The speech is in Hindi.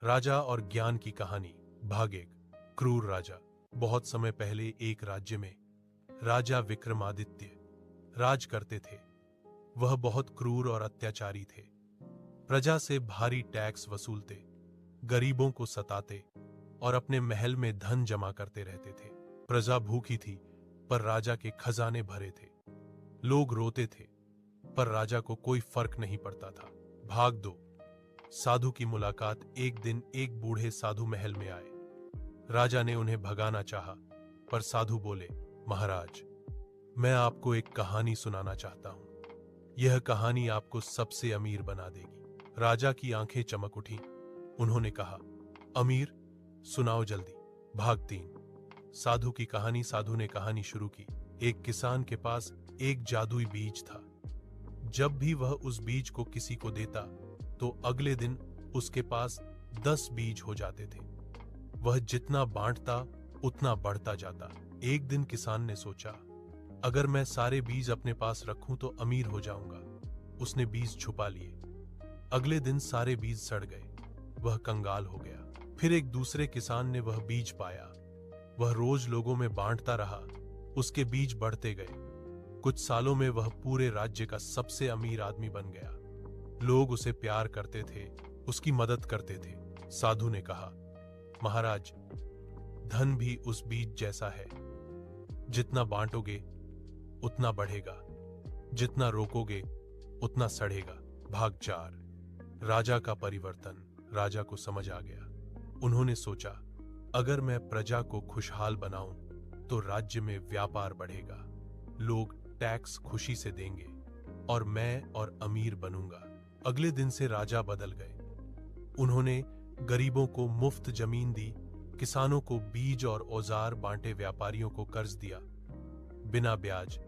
राजा और ज्ञान की कहानी। भाग एक। क्रूर राजा। बहुत समय पहले एक राज्य में राजा विक्रमादित्य राज करते थे। वह बहुत क्रूर और अत्याचारी थे। प्रजा से भारी टैक्स वसूलते, गरीबों को सताते और अपने महल में धन जमा करते रहते थे। प्रजा भूखी थी, पर राजा के खजाने भरे थे। लोग रोते थे, पर राजा को कोई फर्क नहीं पड़ता था। भाग दो। साधु की मुलाकात। एक दिन एक बूढ़े साधु महल में आए। राजा ने उन्हें भगाना चाहा, पर साधु बोले, महाराज, मैं आपको एक कहानी सुनाना चाहता हूं। यह कहानी आपको सबसे अमीर बना देगी। राजा की आंखें चमक उठी। उन्होंने कहा, अमीर, सुनाओ जल्दी। भाग 3। साधु की कहानी। साधु ने कहानी शुरू की। एक किसान के पास एक जादुई बीज था। जब भी वह उस बीज को किसी को देता, तो अगले दिन उसके पास 10 बीज हो जाते थे। वह जितना बांटता उतना बढ़ता जाता। एक दिन किसान ने सोचा, अगर मैं सारे बीज अपने पास रखूं तो अमीर हो जाऊंगा। उसने बीज छुपा लिए। अगले दिन सारे बीज सड़ गए। वह कंगाल हो गया। फिर एक दूसरे किसान ने वह बीज पाया। वह रोज लोगों में बांटता रहा। उसके बीज बढ़ते गए। कुछ सालों में वह पूरे राज्य का सबसे अमीर आदमी बन गया। लोग उसे प्यार करते थे, उसकी मदद करते थे। साधु ने कहा, महाराज, धन भी उस बीज जैसा है। जितना बांटोगे उतना बढ़ेगा, जितना रोकोगे उतना सड़ेगा। भाग 4। राजा का परिवर्तन। राजा को समझ आ गया। उन्होंने सोचा, अगर मैं प्रजा को खुशहाल बनाऊं तो राज्य में व्यापार बढ़ेगा, लोग टैक्स खुशी से देंगे और मैं और अमीर बनूंगा। अगले दिन से राजा बदल गए। उन्होंने गरीबों को मुफ्त जमीन दी, किसानों को बीज और औजार बांटे, व्यापारियों को कर्ज दिया बिना ब्याज।